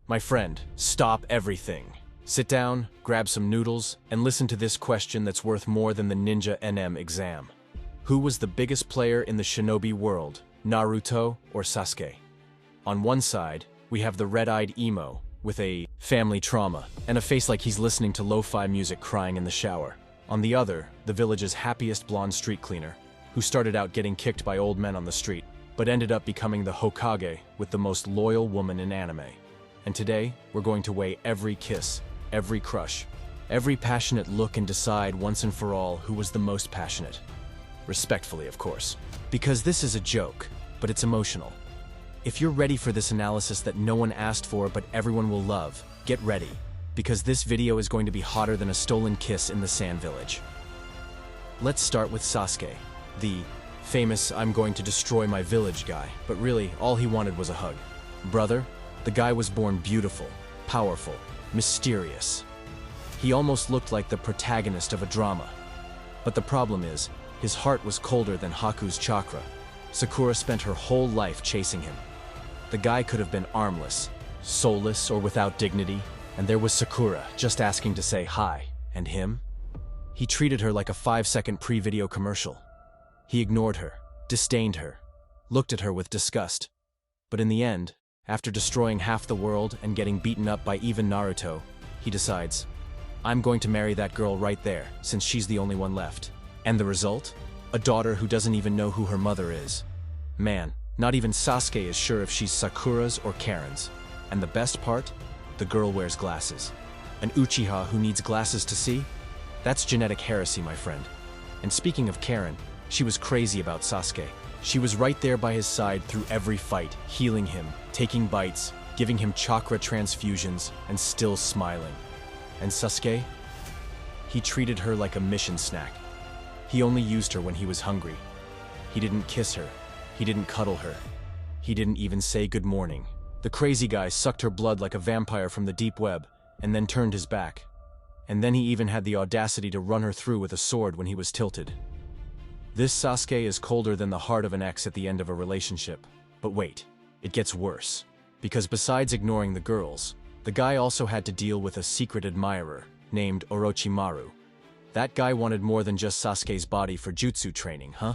My friend, stop everything. Sit down, grab some noodles, and listen to this question that's worth more than the Ninja NM exam. Who was the biggest player in the shinobi world, Naruto or Sasuke? On one side, we have the red-eyed emo, with a family trauma, and a face like he's listening to lo-fi music crying in the shower. On the other, the village's happiest blonde street cleaner, who started out getting kicked by old men on the street, but ended up becoming the Hokage with the most loyal woman in anime. And today, we're going to weigh every kiss, every crush, every passionate look and decide once and for all who was the most passionate. Respectfully, of course. Because this is a joke, but it's emotional. If you're ready for this analysis that no one asked for but everyone will love, get ready. Because this video is going to be hotter than a stolen kiss in the Sand Village. Let's start with Sasuke, the famous "I'm going to destroy my village" guy, but really, all he wanted was a hug. Brother, the guy was born beautiful, powerful, mysterious. He almost looked like the protagonist of a drama. But the problem is, his heart was colder than Haku's chakra. Sakura spent her whole life chasing him. The guy could have been armless, soulless, or without dignity, and there was Sakura just asking to say hi. And him? He treated her like a 5-second pre-video commercial. He ignored her, disdained her, looked at her with disgust. But in the end, after destroying half the world and getting beaten up by even Naruto, he decides, I'm going to marry that girl right there, since she's the only one left. And the result? A daughter who doesn't even know who her mother is. Man, not even Sasuke is sure if she's Sakura's or Karen's. And the best part? The girl wears glasses. An Uchiha who needs glasses to see? That's genetic heresy, my friend. And speaking of Karen, she was crazy about Sasuke. She was right there by his side through every fight, healing him, taking bites, giving him chakra transfusions, and still smiling. And Sasuke? He treated her like a mission snack. He only used her when he was hungry. He didn't kiss her. He didn't cuddle her. He didn't even say good morning. The crazy guy sucked her blood like a vampire from the deep web, and then turned his back. And then he even had the audacity to run her through with a sword when he was tilted. This Sasuke is colder than the heart of an ex at the end of a relationship. But wait, it gets worse. Because besides ignoring the girls, the guy also had to deal with a secret admirer named Orochimaru. That guy wanted more than just Sasuke's body for jutsu training, huh?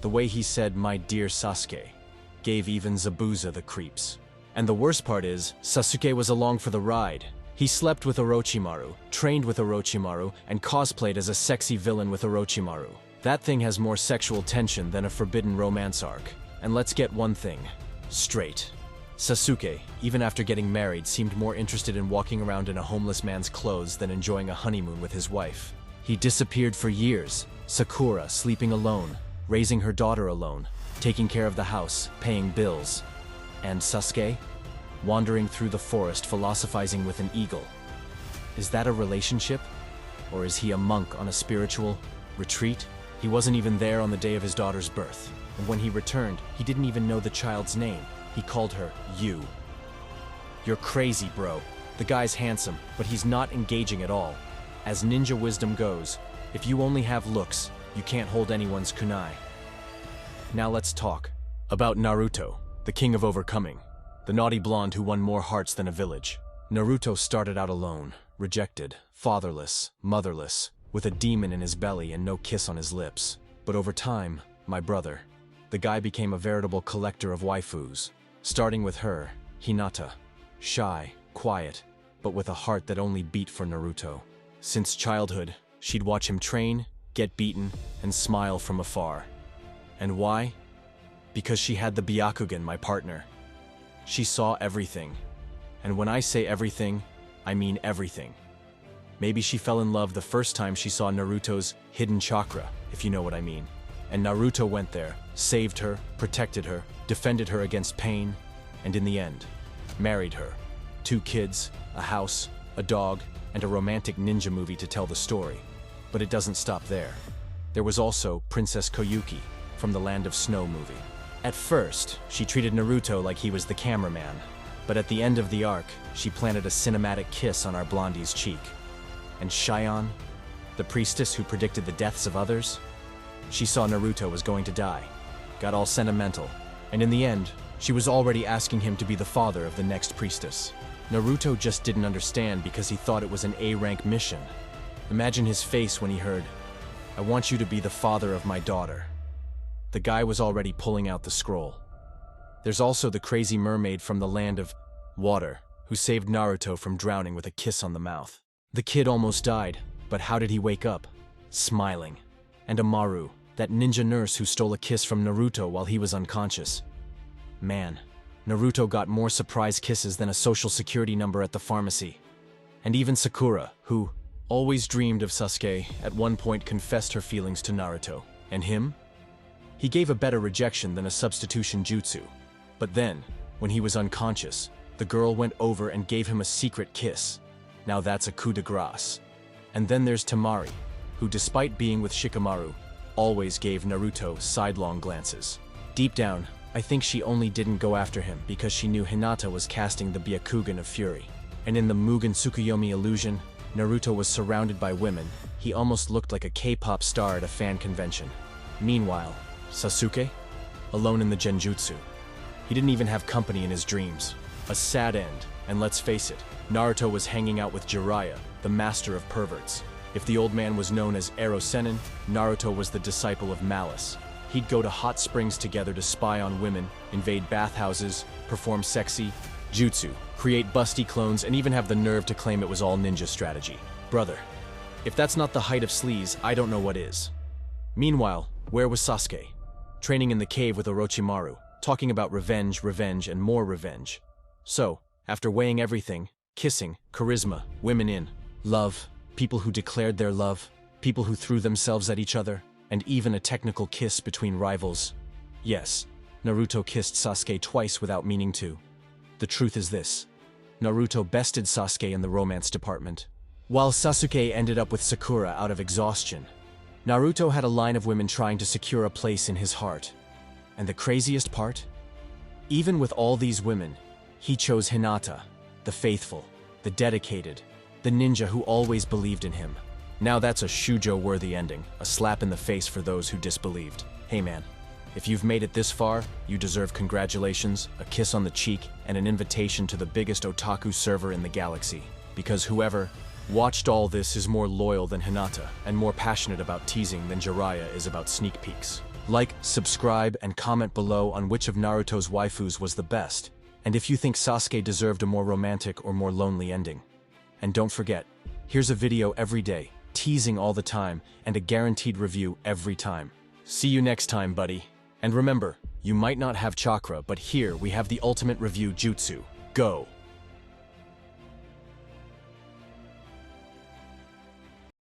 The way he said, "my dear Sasuke," gave even Zabuza the creeps. And the worst part is, Sasuke was along for the ride. He slept with Orochimaru, trained with Orochimaru, and cosplayed as a sexy villain with Orochimaru. That thing has more sexual tension than a forbidden romance arc. And let's get one thing straight. Sasuke, even after getting married, seemed more interested in walking around in a homeless man's clothes than enjoying a honeymoon with his wife. He disappeared for years, Sakura sleeping alone, raising her daughter alone, taking care of the house, paying bills. And Sasuke? Wandering through the forest philosophizing with an eagle. Is that a relationship? Or is he a monk on a spiritual retreat? He wasn't even there on the day of his daughter's birth. And when he returned, he didn't even know the child's name. He called her you. You're crazy, bro. The guy's handsome, but he's not engaging at all. As ninja wisdom goes, if you only have looks, you can't hold anyone's kunai. Now let's talk about Naruto, the king of overcoming. The naughty blonde who won more hearts than a village. Naruto started out alone, rejected, fatherless, motherless, with a demon in his belly and no kiss on his lips. But over time, my brother, the guy became a veritable collector of waifus. Starting with her, Hinata. Shy, quiet, but with a heart that only beat for Naruto. Since childhood, she'd watch him train, get beaten, and smile from afar. And why? Because she had the Byakugan, my partner. She saw everything. And when I say everything, I mean everything. Maybe she fell in love the first time she saw Naruto's hidden chakra, if you know what I mean. And Naruto went there, saved her, protected her, defended her against pain, and in the end, married her. 2 kids, a house, a dog, and a romantic ninja movie to tell the story. But it doesn't stop there. There was also Princess Koyuki from the Land of Snow movie. At first, she treated Naruto like he was the cameraman, but at the end of the arc, she planted a cinematic kiss on our blondie's cheek. And Shion, the priestess who predicted the deaths of others, she saw Naruto was going to die, got all sentimental, and in the end, she was already asking him to be the father of the next priestess. Naruto just didn't understand because he thought it was an A-rank mission. Imagine his face when he heard, "I want you to be the father of my daughter." The guy was already pulling out the scroll. There's also the crazy mermaid from the land of water, who saved Naruto from drowning with a kiss on the mouth. The kid almost died, but how did he wake up? Smiling. And Amaru, that ninja nurse who stole a kiss from Naruto while he was unconscious. Man, Naruto got more surprise kisses than a social security number at the pharmacy. And even Sakura, who always dreamed of Sasuke, at one point confessed her feelings to Naruto. And him? He gave a better rejection than a substitution jutsu. But then, when he was unconscious, the girl went over and gave him a secret kiss. Now that's a coup de grace. And then there's Temari, who despite being with Shikamaru, always gave Naruto sidelong glances. Deep down, I think she only didn't go after him because she knew Hinata was casting the Byakugan of Fury. And in the Mugen Tsukuyomi illusion, Naruto was surrounded by women. He almost looked like a K-pop star at a fan convention. Meanwhile, Sasuke? Alone in the Genjutsu. He didn't even have company in his dreams. A sad end, and let's face it, Naruto was hanging out with Jiraiya, the master of perverts. If the old man was known as Ero Sennin, Naruto was the disciple of malice. He'd go to hot springs together to spy on women, invade bathhouses, perform sexy jutsu, create busty clones, and even have the nerve to claim it was all ninja strategy. Brother, if that's not the height of sleaze, I don't know what is. Meanwhile, where was Sasuke? Training in the cave with Orochimaru, talking about revenge, revenge, and more revenge. So, after weighing everything, kissing, charisma, women in, love, people who declared their love, people who threw themselves at each other, and even a technical kiss between rivals. Yes, Naruto kissed Sasuke twice without meaning to. The truth is this: Naruto bested Sasuke in the romance department, while Sasuke ended up with Sakura out of exhaustion. Naruto had a line of women trying to secure a place in his heart. And the craziest part? Even with all these women, he chose Hinata, the faithful, the dedicated, the ninja who always believed in him. Now that's a shoujo-worthy ending, a slap in the face for those who disbelieved. Hey man, if you've made it this far, you deserve congratulations, a kiss on the cheek, and an invitation to the biggest otaku server in the galaxy. Because whoever watched all this is more loyal than Hinata, and more passionate about teasing than Jiraiya is about sneak peeks. Like, subscribe, and comment below on which of Naruto's waifus was the best, and if you think Sasuke deserved a more romantic or more lonely ending. And don't forget, here's a video every day, teasing all the time, and a guaranteed review every time. See you next time, buddy. And remember, you might not have chakra, but here we have the ultimate review jutsu. Go!